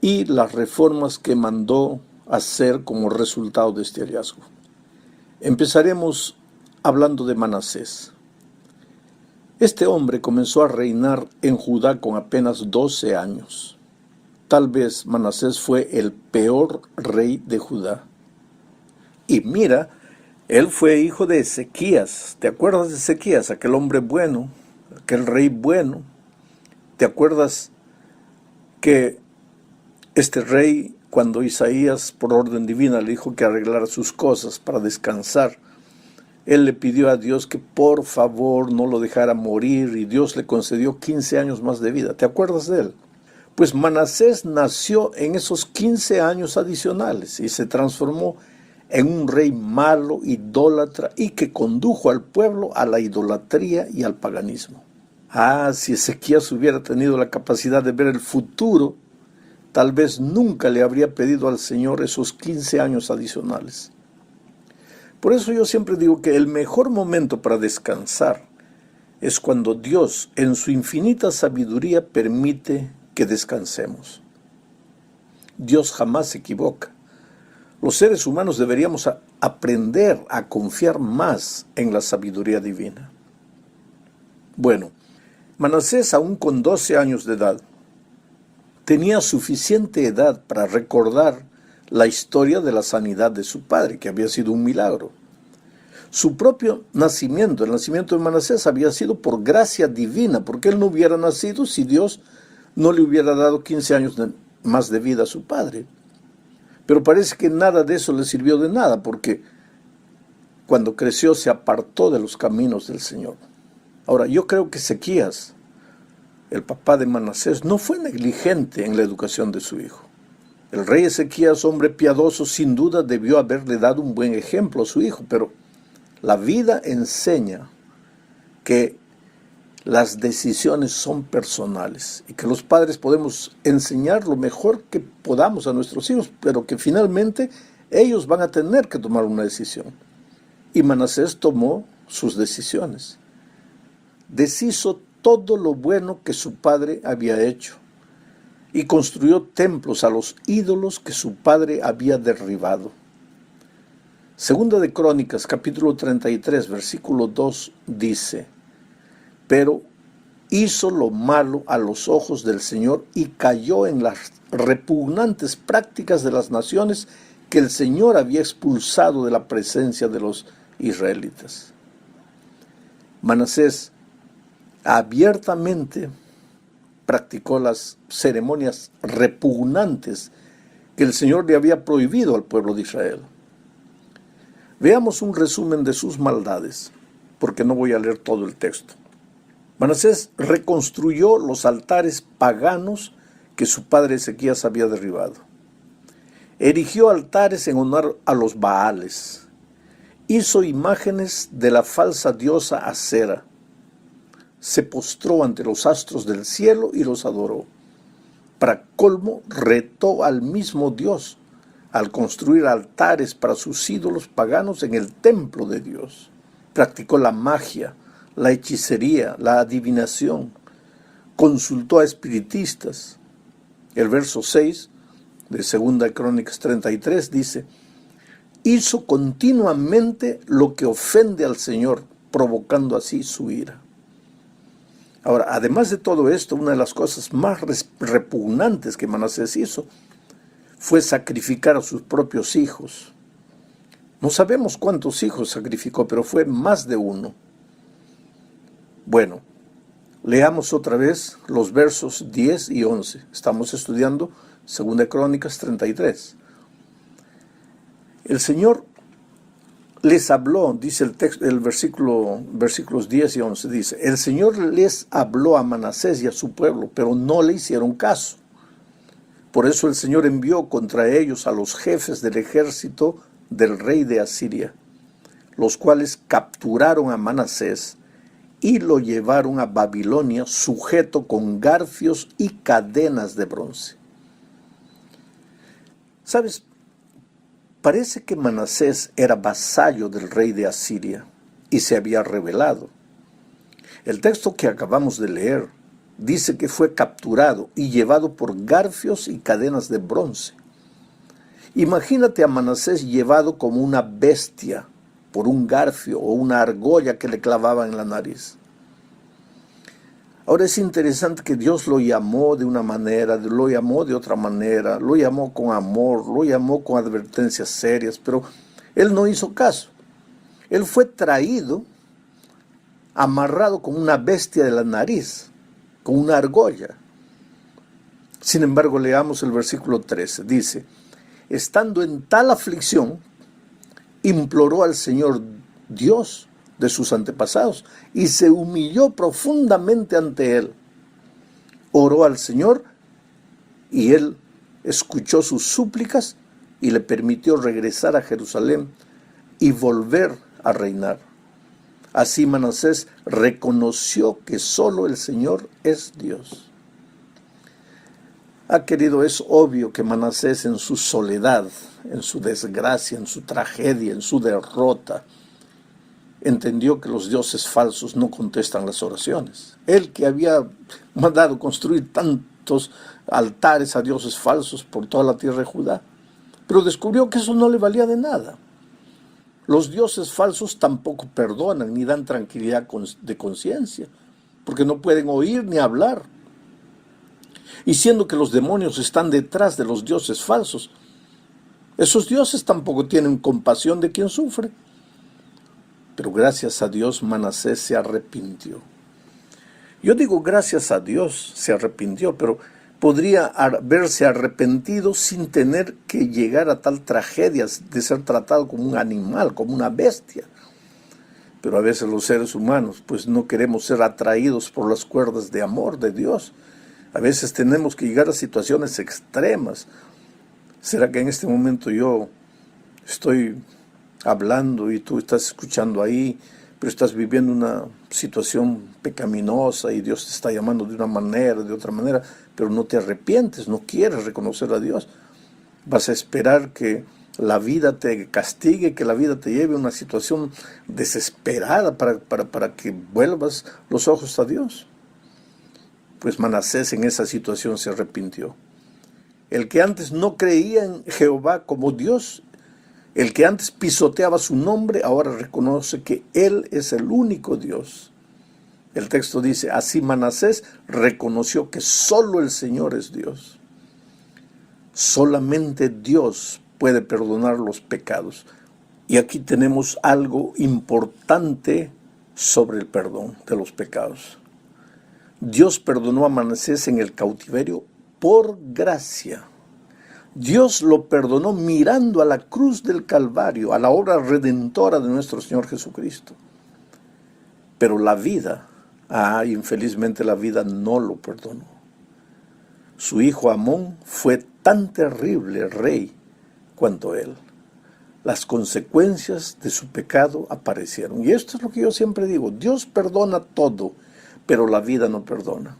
y las reformas que mandó hacer como resultado de este hallazgo. Empezaremos hablando de Manasés. Este hombre comenzó a reinar en Judá con apenas 12 años. Tal vez Manasés fue el peor rey de Judá. Y mira, él fue hijo de Ezequías. ¿Te acuerdas de Ezequías? Aquel hombre bueno, aquel rey bueno. ¿Te acuerdas que este rey, cuando Isaías, por orden divina, le dijo que arreglara sus cosas para descansar, él le pidió a Dios que por favor no lo dejara morir y Dios le concedió 15 años más de vida? ¿Te acuerdas de él? Pues Manasés nació en esos 15 años adicionales y se transformó en un rey malo, idólatra, y que condujo al pueblo a la idolatría y al paganismo. Si Ezequías hubiera tenido la capacidad de ver el futuro, tal vez nunca le habría pedido al Señor esos 15 años adicionales. Por eso yo siempre digo que el mejor momento para descansar es cuando Dios, en su infinita sabiduría, permite que descansemos. Dios jamás se equivoca. Los seres humanos deberíamos aprender a confiar más en la sabiduría divina. Bueno, Manasés, aún con 12 años de edad, tenía suficiente edad para recordar la historia de la sanidad de su padre, que había sido un milagro. Su propio nacimiento, el nacimiento de Manasés, había sido por gracia divina, porque él no hubiera nacido si Dios no le hubiera dado 15 años más de vida a su padre. Pero parece que nada de eso le sirvió de nada, porque cuando creció se apartó de los caminos del Señor. Ahora, yo creo que Ezequías, el papá de Manasés, no fue negligente en la educación de su hijo. El rey Ezequías, hombre piadoso, sin duda debió haberle dado un buen ejemplo a su hijo, pero la vida enseña que las decisiones son personales y que los padres podemos enseñar lo mejor que podamos a nuestros hijos, pero que finalmente ellos van a tener que tomar una decisión. Y Manasés tomó sus decisiones. Deshizo todo lo bueno que su padre había hecho y construyó templos a los ídolos que su padre había derribado. Segunda de Crónicas, capítulo 33, versículo 2, dice: pero hizo lo malo a los ojos del Señor y cayó en las repugnantes prácticas de las naciones que el Señor había expulsado de la presencia de los israelitas. Manasés abiertamente practicó las ceremonias repugnantes que el Señor le había prohibido al pueblo de Israel. Veamos un resumen de sus maldades, porque no voy a leer todo el texto. Manasés reconstruyó los altares paganos que su padre Ezequías había derribado. Erigió altares en honor a los Baales. Hizo imágenes de la falsa diosa Acera. Se postró ante los astros del cielo y los adoró. Para colmo, retó al mismo Dios al construir altares para sus ídolos paganos en el templo de Dios. Practicó la magia, la hechicería, la adivinación. Consultó a espiritistas. El verso 6 de 2 Crónicas 33 dice: hizo continuamente lo que ofende al Señor, provocando así su ira. Ahora, además de todo esto, una de las cosas más repugnantes que Manasés hizo fue sacrificar a sus propios hijos. No sabemos cuántos hijos sacrificó, pero fue más de uno. Bueno, leamos otra vez los versos 10 y 11. Estamos estudiando 2 Crónicas 33. El Señor les habló, dice el texto, versículos 10 y 11, dice: el Señor les habló a Manasés y a su pueblo, pero no le hicieron caso. Por eso el Señor envió contra ellos a los jefes del ejército del rey de Asiria, los cuales capturaron a Manasés y lo llevaron a Babilonia sujeto con garfios y cadenas de bronce. ¿Sabes? Parece que Manasés era vasallo del rey de Asiria y se había rebelado. El texto que acabamos de leer dice que fue capturado y llevado por garfios y cadenas de bronce. Imagínate a Manasés llevado como una bestia por un garfio o una argolla que le clavaban en la nariz. Ahora es interesante que Dios lo llamó de una manera, lo llamó de otra manera, lo llamó con amor, lo llamó con advertencias serias, pero él no hizo caso. Él fue traído, amarrado con una bestia de la nariz, con una argolla. Sin embargo, leamos el versículo 13. Dice, estando en tal aflicción, imploró al Señor Dios de sus antepasados y se humilló profundamente ante él. Oró al Señor y él escuchó sus súplicas y le permitió regresar a Jerusalén y volver a reinar. Así Manasés reconoció que solo el Señor es Dios. Querido, es obvio que Manasés en su soledad, en su desgracia, en su tragedia, en su derrota, entendió que los dioses falsos no contestan las oraciones. Él que había mandado construir tantos altares a dioses falsos por toda la tierra de Judá, pero descubrió que eso no le valía de nada. Los dioses falsos tampoco perdonan ni dan tranquilidad de conciencia, porque no pueden oír ni hablar. Y siendo que los demonios están detrás de los dioses falsos, esos dioses tampoco tienen compasión de quien sufre. Pero gracias a Dios Manasés se arrepintió. Yo digo gracias a Dios se arrepintió, pero podría haberse arrepentido sin tener que llegar a tal tragedia de ser tratado como un animal, como una bestia. Pero a veces los seres humanos pues no queremos ser atraídos por las cuerdas de amor de Dios. A veces tenemos que llegar a situaciones extremas. ¿Será que en este momento yo estoy hablando y tú estás escuchando ahí, pero estás viviendo una situación pecaminosa y Dios te está llamando de una manera, de otra manera, pero no te arrepientes, no quieres reconocer a Dios? Vas a esperar que la vida te castigue, que la vida te lleve a una situación desesperada para que vuelvas los ojos a Dios. Pues Manasés en esa situación se arrepintió. El que antes no creía en Jehová como Dios, el que antes pisoteaba su nombre, ahora reconoce que Él es el único Dios. El texto dice, así Manasés reconoció que solo el Señor es Dios. Solamente Dios puede perdonar los pecados. Y aquí tenemos algo importante sobre el perdón de los pecados. Dios perdonó a Manasés en el cautiverio por gracia. Dios lo perdonó mirando a la cruz del Calvario, a la obra redentora de nuestro Señor Jesucristo. Pero la vida, infelizmente la vida no lo perdonó. Su hijo Amón fue tan terrible rey cuanto él. Las consecuencias de su pecado aparecieron. Y esto es lo que yo siempre digo, Dios perdona todo, pero la vida no perdona.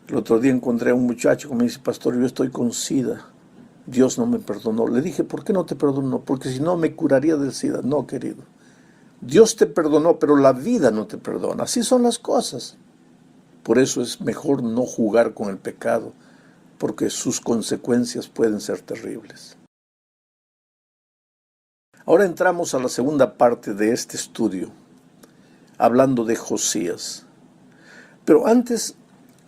El otro día encontré a un muchacho que me dice, pastor, yo estoy con SIDA. Dios no me perdonó. Le dije, ¿por qué no te perdonó? Porque si no me curaría del SIDA. No, querido. Dios te perdonó, pero la vida no te perdona. Así son las cosas. Por eso es mejor no jugar con el pecado, porque sus consecuencias pueden ser terribles. Ahora entramos a la segunda parte de este estudio, hablando de Josías. Pero antes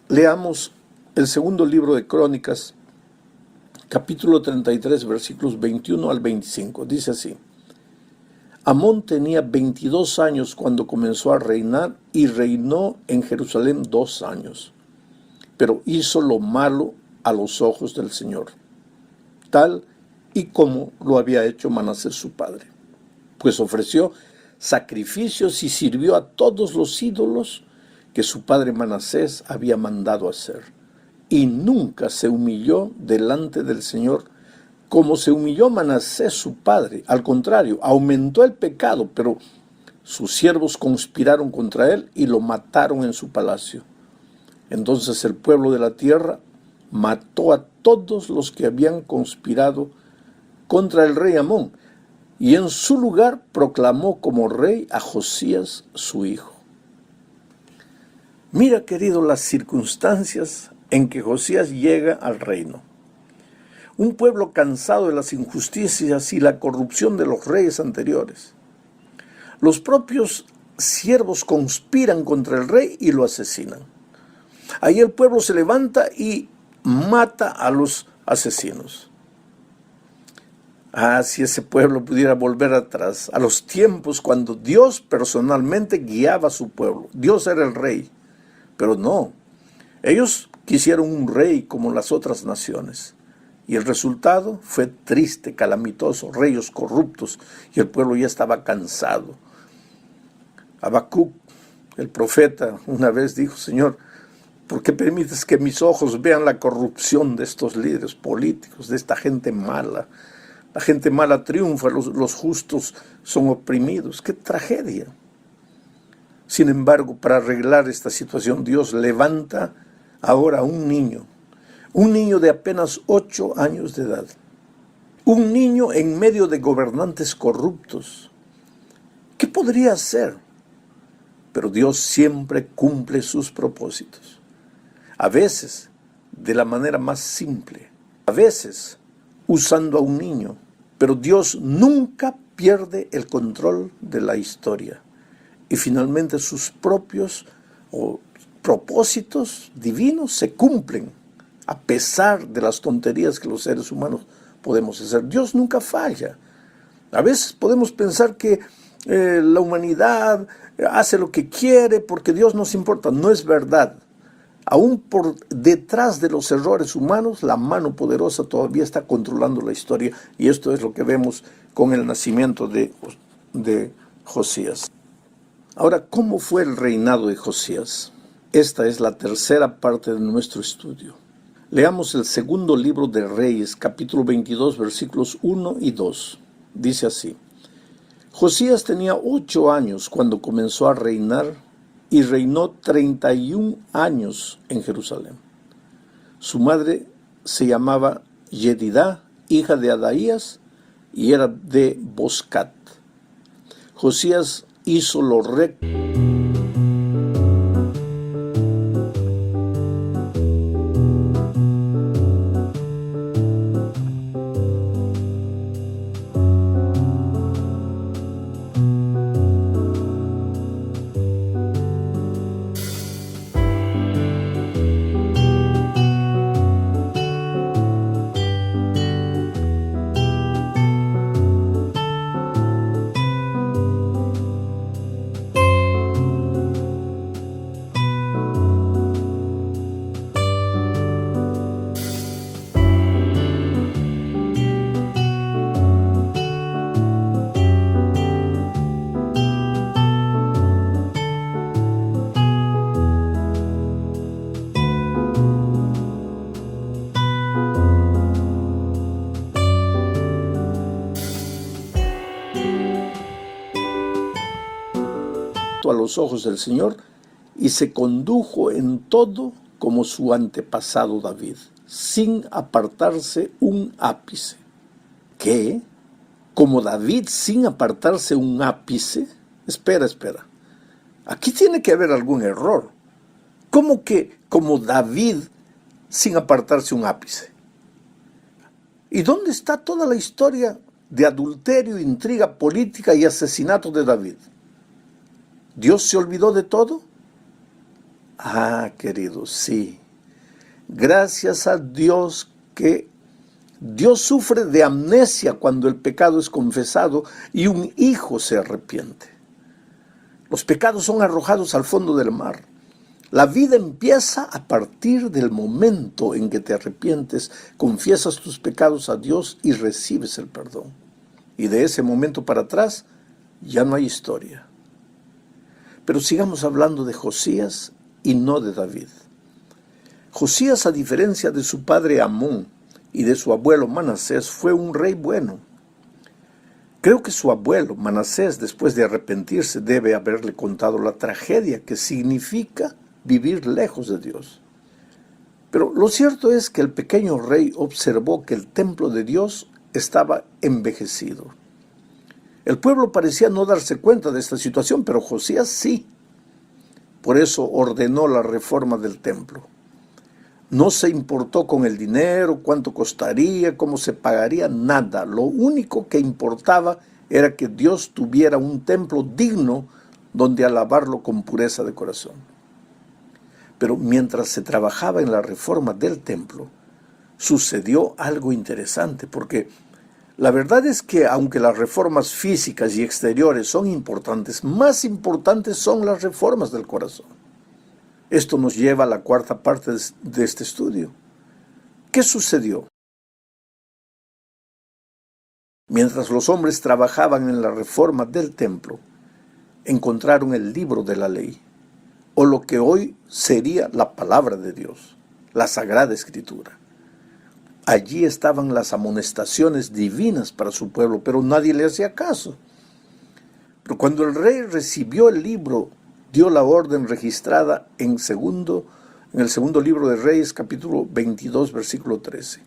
leamos el segundo libro de Crónicas, capítulo 33, versículos 21 al 25. Dice así: Amón tenía 22 años cuando comenzó a reinar y reinó en Jerusalén 2 años. Pero hizo lo malo a los ojos del Señor, tal y como lo había hecho Manasés su padre. Pues ofreció sacrificios y sirvió a todos los ídolos que su padre Manasés había mandado hacer. Y nunca se humilló delante del Señor como se humilló Manasés su padre. Al contrario, aumentó el pecado, pero sus siervos conspiraron contra él y lo mataron en su palacio. Entonces el pueblo de la tierra mató a todos los que habían conspirado contra el rey Amón, y en su lugar proclamó como rey a Josías su hijo. Mira, querido, las circunstancias en que Josías llega al reino. Un pueblo cansado de las injusticias y la corrupción de los reyes anteriores. Los propios siervos conspiran contra el rey y lo asesinan. Ahí el pueblo se levanta y mata a los asesinos. Si ese pueblo pudiera volver atrás, a los tiempos cuando Dios personalmente guiaba a su pueblo. Dios era el rey, pero no. Ellos quisieron un rey como las otras naciones. Y el resultado fue triste, calamitoso, reyes corruptos, y el pueblo ya estaba cansado. Habacuc, el profeta, una vez dijo: Señor, ¿por qué permites que mis ojos vean la corrupción de estos líderes políticos, de esta gente mala? La gente mala triunfa, los justos son oprimidos. ¡Qué tragedia! Sin embargo, para arreglar esta situación, Dios levanta ahora a un niño de apenas 8 años de edad. Un niño en medio de gobernantes corruptos. ¿Qué podría hacer? Pero Dios siempre cumple sus propósitos. A veces de la manera más simple, a veces usando a un niño, pero Dios nunca pierde el control de la historia. Y finalmente sus propios propósitos divinos se cumplen, a pesar de las tonterías que los seres humanos podemos hacer. Dios nunca falla. A veces podemos pensar que la humanidad hace lo que quiere porque Dios nos importa. No es verdad. Aún por detrás de los errores humanos, la mano poderosa todavía está controlando la historia. Y esto es lo que vemos con el nacimiento de Josías. Ahora, ¿cómo fue el reinado de Josías? Esta es la tercera parte de nuestro estudio. Leamos el segundo libro de Reyes, capítulo 22, versículos 1 y 2. Dice así: Josías tenía 8 años cuando comenzó a reinar y reinó 31 años en Jerusalén. Su madre se llamaba Yedidá, hija de Adaías, y era de Boscat. Josías hizo lo recto a los ojos del Señor y se condujo en todo como su antepasado David, sin apartarse un ápice. ¿Qué? ¿Como David sin apartarse un ápice? Espera. Aquí tiene que haber algún error. ¿Cómo que como David sin apartarse un ápice? ¿Y dónde está toda la historia de adulterio, intriga política y asesinato de David? ¿Dios se olvidó de todo? Queridos, sí. Gracias a Dios que Dios sufre de amnesia cuando el pecado es confesado y un hijo se arrepiente. Los pecados son arrojados al fondo del mar. La vida empieza a partir del momento en que te arrepientes, confiesas tus pecados a Dios y recibes el perdón. Y de ese momento para atrás ya no hay historia. Pero sigamos hablando de Josías y no de David. Josías, a diferencia de su padre Amón y de su abuelo Manasés, fue un rey bueno. Creo que su abuelo Manasés, después de arrepentirse, debe haberle contado la tragedia que significa vivir lejos de Dios. Pero lo cierto es que el pequeño rey observó que el templo de Dios estaba envejecido. El pueblo parecía no darse cuenta de esta situación, pero Josías sí. por eso ordenó la reforma del templo. No se importó con el dinero, cuánto costaría, cómo se pagaría, nada. Lo único que importaba era que Dios tuviera un templo digno donde alabarlo con pureza de corazón. Pero mientras se trabajaba en la reforma del templo, sucedió algo interesante, porque la verdad es que aunque las reformas físicas y exteriores son importantes, más importantes son las reformas del corazón. Esto nos lleva a la cuarta parte de este estudio. ¿Qué sucedió? Mientras los hombres trabajaban en la reforma del templo, encontraron el libro de la ley, o lo que hoy sería la palabra de Dios, la Sagrada Escritura. Allí estaban las amonestaciones divinas para su pueblo, pero nadie le hacía caso. Pero cuando el rey recibió el libro, dio la orden registrada en el segundo libro de Reyes, capítulo 22, versículo 13.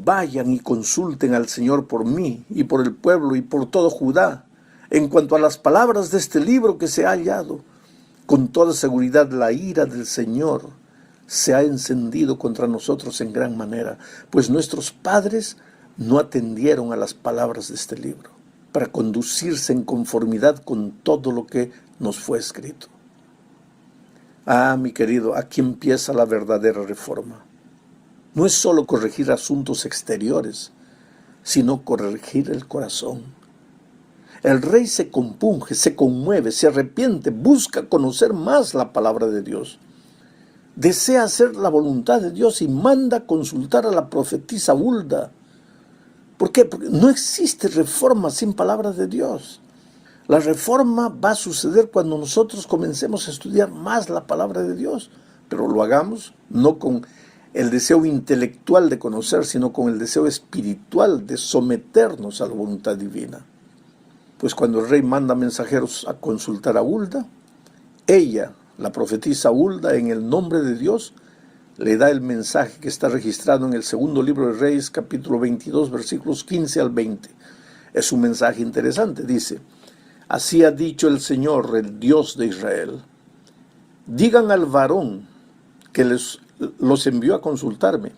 Vayan y consulten al Señor por mí y por el pueblo y por todo Judá. En cuanto a las palabras de este libro que se ha hallado, con toda seguridad la ira del Señor se ha encendido contra nosotros en gran manera, pues nuestros padres no atendieron a las palabras de este libro, para conducirse en conformidad con todo lo que nos fue escrito. Ah, mi querido, aquí empieza la verdadera reforma. No es solo corregir asuntos exteriores, sino corregir el corazón. El rey se compunge, se conmueve, se arrepiente, busca conocer más la palabra de Dios. Desea hacer la voluntad de Dios y manda consultar a la profetisa Hulda. ¿Por qué? Porque no existe reforma sin palabra de Dios. La reforma va a suceder cuando nosotros comencemos a estudiar más la palabra de Dios, pero lo hagamos no con el deseo intelectual de conocer, sino con el deseo espiritual de someternos a la voluntad divina. Pues cuando el rey manda mensajeros a consultar a Hulda, ella, la profetisa Hulda, en el nombre de Dios, le da el mensaje que está registrado en el segundo libro de Reyes, capítulo 22, versículos 15 al 20. Es un mensaje interesante, dice: así ha dicho el Señor, el Dios de Israel. Digan al varón que los envió a consultarme,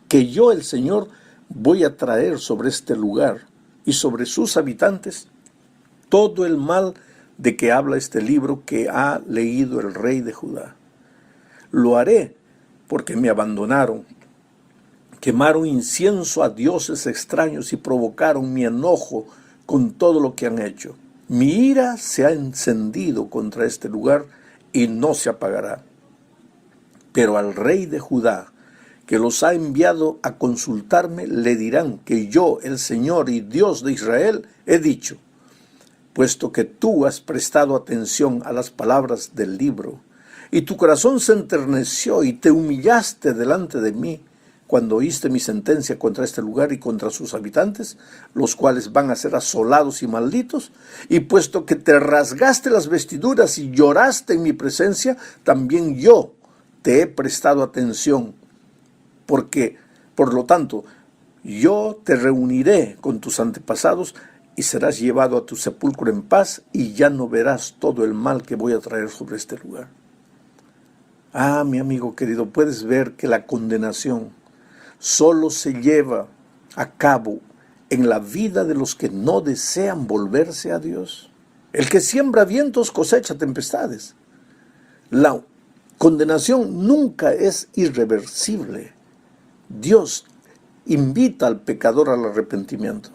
que yo, el Señor, voy a traer sobre este lugar y sobre sus habitantes todo el mal de que habla este libro que ha leído el rey de Judá. Lo haré porque me abandonaron, quemaron incienso a dioses extraños y provocaron mi enojo con todo lo que han hecho. Mi ira se ha encendido contra este lugar y no se apagará. Pero al rey de Judá, que los ha enviado a consultarme, le dirán que yo, el Señor y Dios de Israel, he dicho: puesto que tú has prestado atención a las palabras del libro, y tu corazón se enterneció y te humillaste delante de mí, cuando oíste mi sentencia contra este lugar y contra sus habitantes, los cuales van a ser asolados y malditos, y puesto que te rasgaste las vestiduras y lloraste en mi presencia, también yo te he prestado atención, porque, por lo tanto, yo te reuniré con tus antepasados y serás llevado a tu sepulcro en paz y ya no verás todo el mal que voy a traer sobre este lugar. Ah, mi amigo querido, puedes ver que la condenación solo se lleva a cabo en la vida de los que no desean volverse a Dios. El que siembra vientos cosecha tempestades. La condenación nunca es irreversible. Dios invita al pecador al arrepentimiento.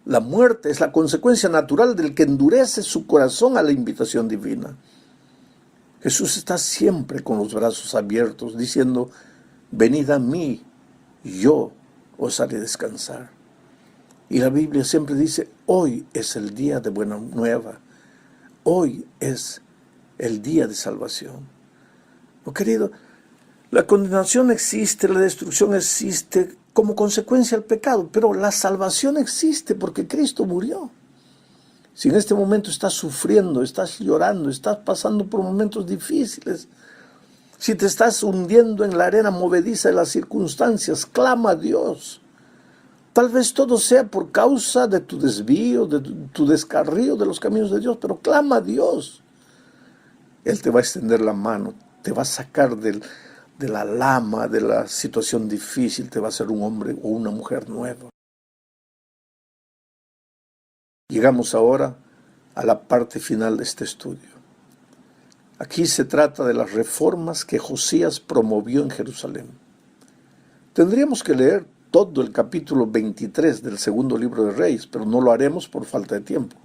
La muerte es la consecuencia natural del que endurece su corazón a la invitación divina. Jesús está siempre con los brazos abiertos, diciendo: venid a mí, yo os haré descansar. Y la Biblia siempre dice: hoy es el día de buena nueva, hoy es el día de salvación. Oh, querido, la condenación existe, la destrucción existe como consecuencia del pecado, pero la salvación existe porque Cristo murió. Si en este momento estás sufriendo, estás llorando, estás pasando por momentos difíciles, si te estás hundiendo en la arena movediza de las circunstancias, clama a Dios. Tal vez todo sea por causa de tu desvío, de tu descarrío de los caminos de Dios, pero clama a Dios. Él te va a extender la mano, te va a sacar de la lama, de la situación difícil, te va a hacer un hombre o una mujer nueva. Llegamos ahora a la parte final de este estudio. Aquí se trata de las reformas que Josías promovió en Jerusalén. Tendríamos que leer todo el capítulo 23 del segundo libro de Reyes, pero no lo haremos por falta de tiempo.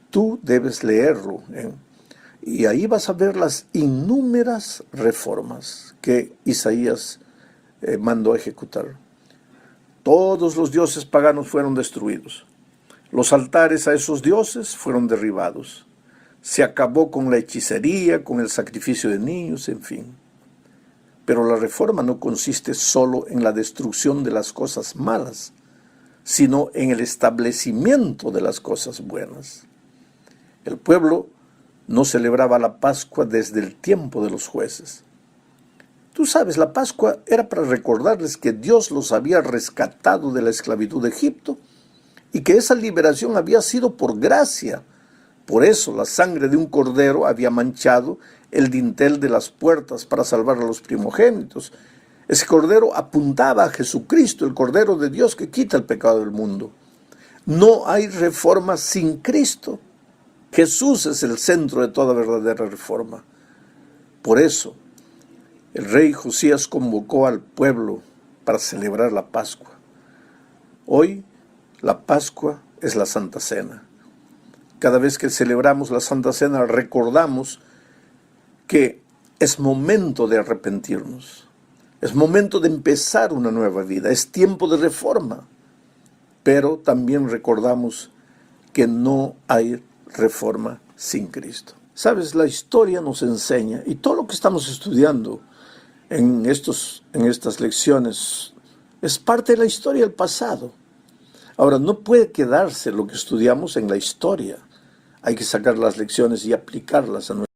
Tú debes leerlo, y ahí vas a ver las innúmeras reformas que Isaías mandó a ejecutar. Todos los dioses paganos fueron destruidos. Los altares a esos dioses fueron derribados. Se acabó con la hechicería, con el sacrificio de niños, en fin. Pero la reforma no consiste solo en la destrucción de las cosas malas, sino en el establecimiento de las cosas buenas. El pueblo no celebraba la Pascua desde el tiempo de los jueces. Tú sabes, la Pascua era para recordarles que Dios los había rescatado de la esclavitud de Egipto y que esa liberación había sido por gracia. Por eso la sangre de un cordero había manchado el dintel de las puertas para salvar a los primogénitos. Ese cordero apuntaba a Jesucristo, el Cordero de Dios que quita el pecado del mundo. No hay reforma sin Cristo. Jesús es el centro de toda verdadera reforma. Por eso, el rey Josías convocó al pueblo para celebrar la Pascua. Hoy, la Pascua es la Santa Cena. Cada vez que celebramos la Santa Cena, recordamos que es momento de arrepentirnos. Es momento de empezar una nueva vida. Es tiempo de reforma. Pero también recordamos que no hay reforma sin Cristo. Sabes, la historia nos enseña, y todo lo que estamos estudiando en estas lecciones es parte de la historia del pasado. Ahora, no puede quedarse lo que estudiamos en la historia. Hay que sacar las lecciones y aplicarlas a nuestra vida.